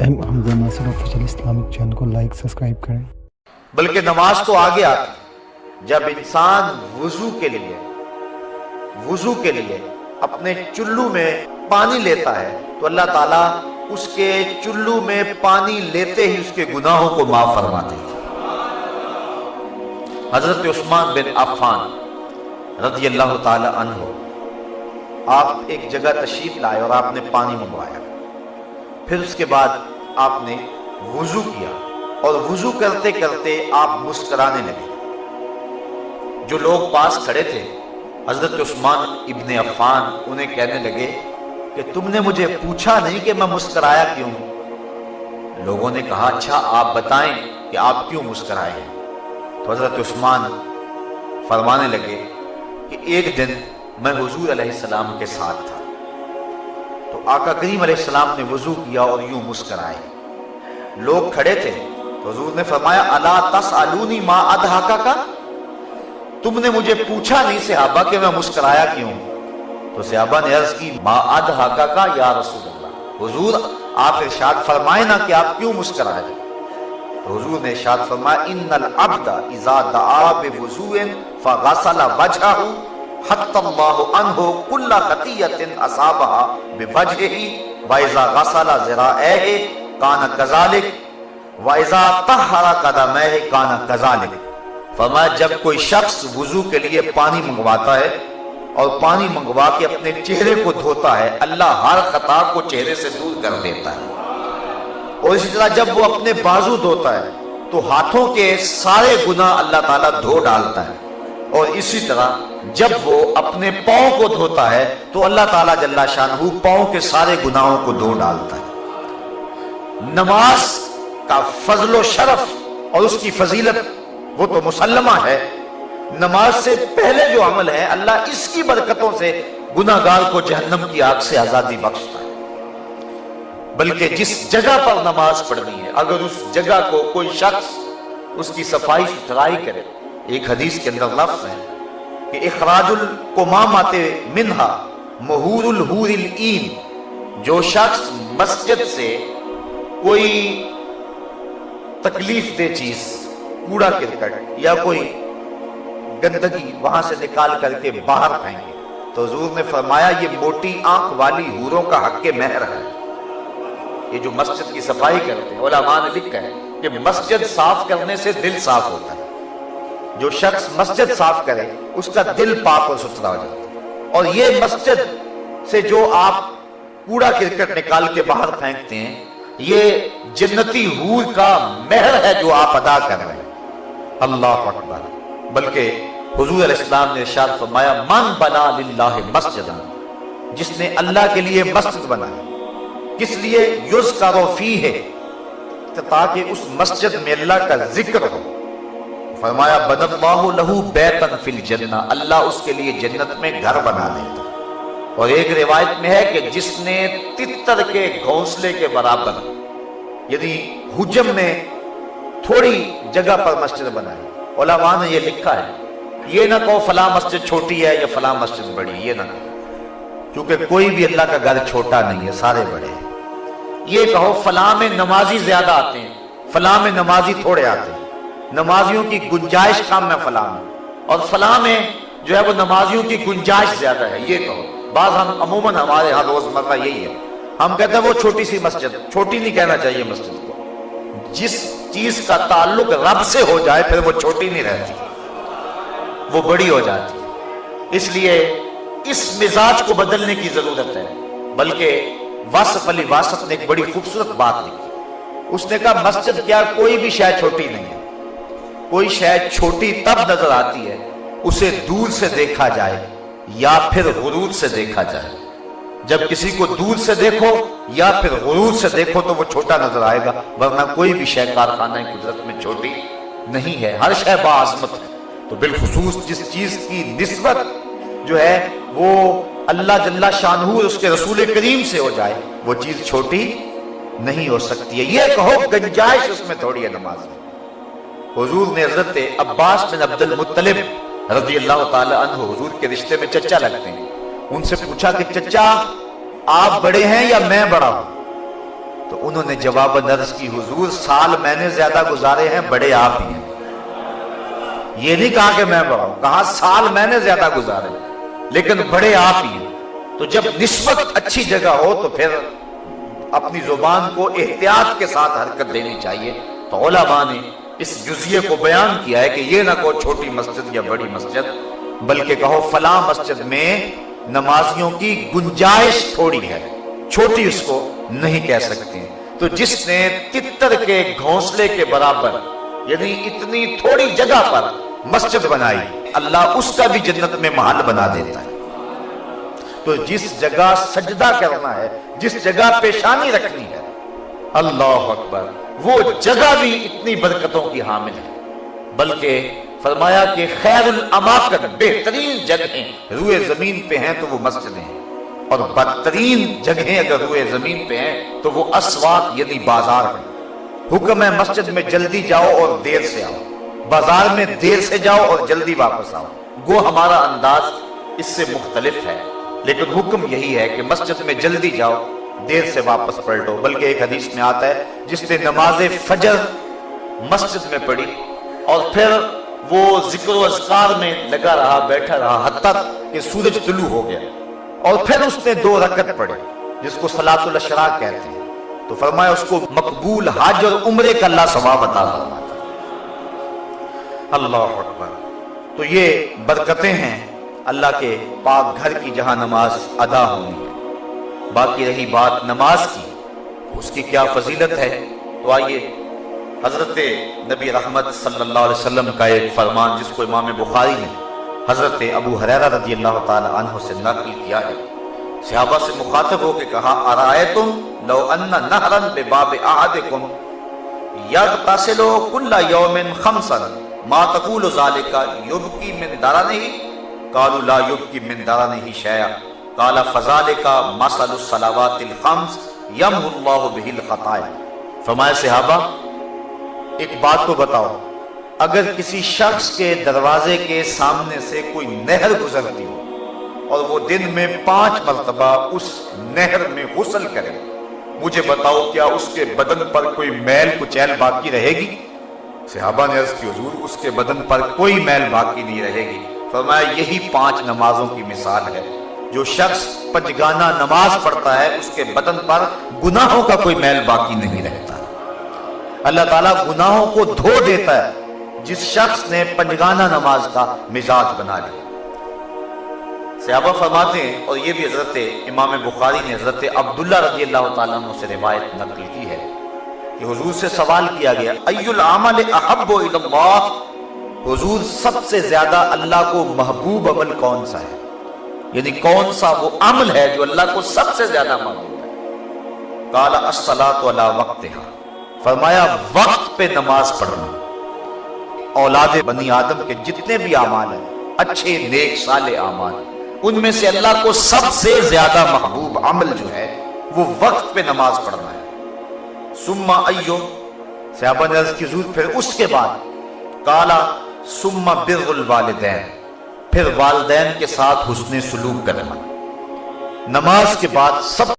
حمزہ ناصر official Islamic channel کو like subscribe کریں۔ بلکہ نماز تو آگے آتی جب انسان وضو کے لیے اپنے چلو میں پانی لیتا ہے تو اللہ تعالیٰ اس کے چلو میں پانی لیتے ہی اس کے گناہوں کو معاف فرما دیتے۔ حضرت عثمان بن عفان رضی اللہ تعالی عنہ آپ ایک جگہ تشریف لائے اور آپ نے پانی منگوایا، پھر اس کے بعد آپ نے وضو کیا اور وضو کرتے کرتے آپ مسکرانے لگے۔ جو لوگ پاس کھڑے تھے حضرت عثمان ابن عفان انہیں کہنے لگے کہ تم نے مجھے پوچھا نہیں کہ میں مسکرایا کیوں؟ لوگوں نے کہا اچھا آپ بتائیں کہ آپ کیوں مسکرائے ہیں؟ تو حضرت عثمان فرمانے لگے کہ ایک دن میں حضور علیہ السلام کے ساتھ تھا تو آقا کریم علیہ السلام نے وضو کیا اور یوں مسکرائے۔ لوگ کھڑے تھے تو حضور نے فرمایا الا تسألونی ما اضحکک، تم نے مجھے پوچھا نہیں صحابہ کہ میں مسکرایا کیوں؟ تو صحابہ نے عرض کی ما اضحکک یا رسول اللہ، حضور آپ ارشاد فرمائے نا کہ آپ کیوں مسکرائے؟ تو حضور نے ارشاد فرمایا ان العبد اذا دعا بوضوء فغسل وجهه حتى الله عنه كل خطيئة اصابها بوجهه واذا غسل ذراعيه كان كذلك واذا طهر قدميه كان كذلك۔ فرمایا جب کوئی شخص وضو کے لیے پانی منگواتا ہے اور پانی منگوا کے اپنے چہرے کو دھوتا ہے اللہ ہر خطا کو چہرے سے دور کر دیتا ہے، اور اسی طرح جب وہ اپنے بازو دھوتا ہے تو ہاتھوں کے سارے گناہ اللہ تعالیٰ دھو ڈالتا ہے، اور اسی طرح جب وہ اپنے پاؤں کو دھوتا ہے تو اللہ تعالیٰ جل شانہ پاؤں کے سارے گناہوں کو دھو ڈالتا ہے۔ نماز کا فضل و شرف اور اس کی فضیلت وہ تو مسلمہ ہے، نماز سے پہلے جو عمل ہے اللہ اس کی برکتوں سے گناہگار کو جہنم کی آگ سے آزادی بخشتا ہے۔ بلکہ جس جگہ پر نماز پڑھنی ہے اگر اس جگہ کو کوئی شخص اس کی صفائی ستھرائی کرے، ایک حدیث کے اندر لفظ ہے کہ اخراج القمامۃ منہا مہور الحور العین، جو شخص مسجد سے کوئی تکلیف دہ چیز کوڑا کرکٹ یا کوئی گندگی وہاں سے نکال کر کے باہر پھینکے تو حضور نے فرمایا یہ موٹی آنکھ والی حوروں کا حق مہر ہے۔ یہ جو مسجد کی صفائی کرتے ہیں علماء نے لکھا ہے کہ مسجد صاف کرنے سے دل صاف ہوتا ہے، جو شخص مسجد صاف کرے اس کا دل پاک اور ستھرا ہو جاتا ہے، اور یہ مسجد سے جو آپ کوڑا کرکٹ نکال کے باہر پھینکتے ہیں یہ جنتی حور کا مہر ہے جو آپ ادا کر رہے ہیں۔ اللہ اکبر۔ بلکہ حضور علیہ السلام نے ارشاد فرمایا من بنا للہ مسجدا، جس نے اللہ کے لیے مسجد بنایا، کس لیے یذکر فیہ، تاکہ اس مسجد میں اللہ کا ذکر ہو، فرمایا بنى اللہ لہ بیتا فی الجنہ، اللہ اس کے لیے جنت میں گھر بنا دیتا۔ اور ایک روایت میں ہے کہ جس نے تتر کے گھونسلے کے برابر یعنی حجم میں تھوڑی جگہ پر مسجد بنائی، علماء نے یہ لکھا ہے یہ نہ کہو فلاں مسجد چھوٹی ہے یا فلاں مسجد بڑی، یہ نہ کہو، کیونکہ کوئی بھی اللہ کا گھر چھوٹا نہیں ہے، سارے بڑے ہیں۔ یہ کہو فلاں میں نمازی زیادہ آتے ہیں، فلاں میں نمازی تھوڑے آتے ہیں، نمازیوں کی گنجائش کم ہے فلاں میں، اور فلاں میں جو ہے وہ نمازیوں کی گنجائش زیادہ ہے، یہ کہو۔ بعض ہم عموماً ہمارے ہاں روزمرہ یہی ہے، ہم کہتے ہیں وہ چھوٹی سی مسجد، چھوٹی نہیں کہنا چاہیے مسجد کو، جس چیز کا تعلق رب سے ہو جائے پھر وہ چھوٹی نہیں رہتی، وہ بڑی ہو جاتی ہے۔ اس لیے اس مزاج کو بدلنے کی ضرورت ہے۔ بلکہ واصف علی واصف نے ایک بڑی خوبصورت بات لکھی، اس نے کہا مسجد کیا کوئی بھی شے چھوٹی نہیں ہے، کوئی شے چھوٹی تب نظر آتی ہے اسے دور سے دیکھا جائے یا پھر غرور سے دیکھا جائے۔ جب کسی کو دور سے دیکھو یا پھر غرور سے دیکھو تو وہ چھوٹا نظر آئے گا، ورنہ کوئی بھی شے کارخانہ قدرت میں چھوٹی نہیں ہے، ہر شے باعظمت ہے۔ تو بالخصوص جس چیز کی نسبت جو ہے وہ اللہ جل شانہ اس کے رسول کریم سے ہو جائے وہ چیز چھوٹی نہیں ہو سکتی ہے۔ یہ کہو گنجائش اس میں تھوڑی ہے نماز میں۔ حضور نے حضرت عباس بن عبد المطلب رضی اللہ تعالی عنہ حضور کے رشتے میں چچا لگتے ہیں، ان سے پوچھا کہ چچا آپ بڑے ہیں یا میں بڑا ہوں؟ تو تو انہوں نے جواب عرض کی حضور سال میں نے زیادہ گزارے ہیں، بڑے آپ ہی ہیں۔ یہ نہیں کہا کہ میں بڑا ہوں، کہا سال میں نے زیادہ گزارے لیکن بڑے آپ ہی ہیں۔ تو جب نسبت اچھی جگہ ہو تو پھر اپنی زبان کو احتیاط کے ساتھ حرکت دینی چاہیے۔ تو علماء نے اس جزیے کو بیان کیا ہے کہ یہ نہ کہو چھوٹی مسجد یا بڑی مسجد، بلکہ کہو فلاں مسجد میں نمازیوں کی گنجائش تھوڑی ہے، چھوٹی اس کو نہیں کہہ سکتے۔ تو جس نے تتر کے گھونسلے کے برابر یعنی اتنی تھوڑی جگہ پر مسجد بنائی، اللہ اس کا بھی جنت میں محل بنا دیتا ہے۔ تو جس جگہ سجدہ کرنا ہے، جس جگہ پیشانی رکھنی ہے، اللہ اکبر، وہ جگہ بھی اتنی برکتوں کی حامل ہے۔ بلکہ فرمایا کہ خیر الاماکن، بہترین جگہیں روئے زمین پہ ہیں تو وہ مسجدیں ہیں، اور بدترین جگہیں اگر روئے زمین پہ ہیں تو وہ اسواق یعنی بازار ہیں۔ حکم ہے مسجد میں جلدی جاؤ اور دیر سے آؤ، بازار میں دیر سے جاؤ اور جلدی واپس آؤ۔ گو ہمارا انداز اس سے مختلف ہے، لیکن حکم یہی ہے کہ مسجد میں جلدی جاؤ، دیر سے واپس پلٹو۔ بلکہ ایک حدیث میں آتا ہے جس نے نماز فجر مسجد میں پڑھی اور پھر وہ ذکر و اذکار میں لگا رہا، بیٹھا رہا حتیٰ کہ سورج طلوع ہو گیا، اور پھر اس نے 2 رکعت پڑھی جس کو صلاۃ الاشراق کہتے ہیں، تو فرمایا اس کو مقبول حج اور عمرے کا اللہ ثواب عطا فرماتا ہے۔ اللہ اکبر۔ تو یہ برکتیں ہیں اللہ کے پاک گھر کی جہاں نماز ادا ہونی ہے۔ باقی رہی بات نماز کی، اس کی کیا فضیلت ہے، تو آئیے حضرت نبی رحمت صلی اللہ علیہ وسلم کا ایک فرمان جس کو امام بخاری نے حضرت ابو ہریرہ رضی اللہ تعالی عنہ سے نقل کیا ہے۔ صحابہ سے مخاطب ہو کے کہا ارائیتم لو ان نہرا بباب احدکم یغتسل کل یوم 5 ما تقول ذلك یبکی من درنہ قالوا لا یبکی من درنہ شیئا قال فذلك مثل الصلوات الخمس یمحو اللہ بہ الخطایا۔ فرمایا صحابہ ایک بات تو بتاؤ، اگر کسی شخص کے دروازے کے سامنے سے کوئی نہر گزرتی ہو اور وہ دن میں 5 مرتبہ اس نہر میں غسل کرے، مجھے بتاؤ کیا اس کے بدن پر کوئی میل کچیل باقی رہے گی؟ صحابہ نے عرض کی حضور اس کے بدن پر کوئی میل باقی نہیں رہے گی۔ فرمایا یہی 5 نمازوں کی مثال ہے۔ جو شخص 5 گانا نماز پڑھتا ہے اس کے بدن پر گناہوں کا کوئی میل باقی نہیں رہتا۔ اللہ تعالیٰ گناہوں کو دھو دیتا ہے جس شخص نے 5 گانا نماز کا مزاج بنا لیا۔ صحابہ فرماتے ہیں، اور یہ بھی حضرت امام بخاری نے حضرت عبداللہ رضی اللہ تعالیٰ عنہ سے روایت نقل کی ہے کہ حضور سے سوال کیا گیا ای العمل احب الی اللہ، حضور سب سے زیادہ اللہ کو محبوب عمل کون سا ہے، یعنی کون سا وہ عمل ہے جو اللہ کو سب سے زیادہ محبوب ہے؟ قال الصلاۃ علی وقتہا، فرمایا وقت پہ نماز پڑھنا۔ اولاد بنی آدم کے جتنے بھی اعمال ہیں، اچھے نیک صالح اعمال، ان میں سے اللہ کو سب سے زیادہ محبوب عمل جو ہے وہ وقت پہ نماز پڑھنا ہے۔ ثم ایو، صحابہ نے عرض کی حضور پھر اس کے بعد؟ قالا ثم بر الوالدین، پھر والدین کے ساتھ حسن سلوک کرنا۔ نماز کے بعد سب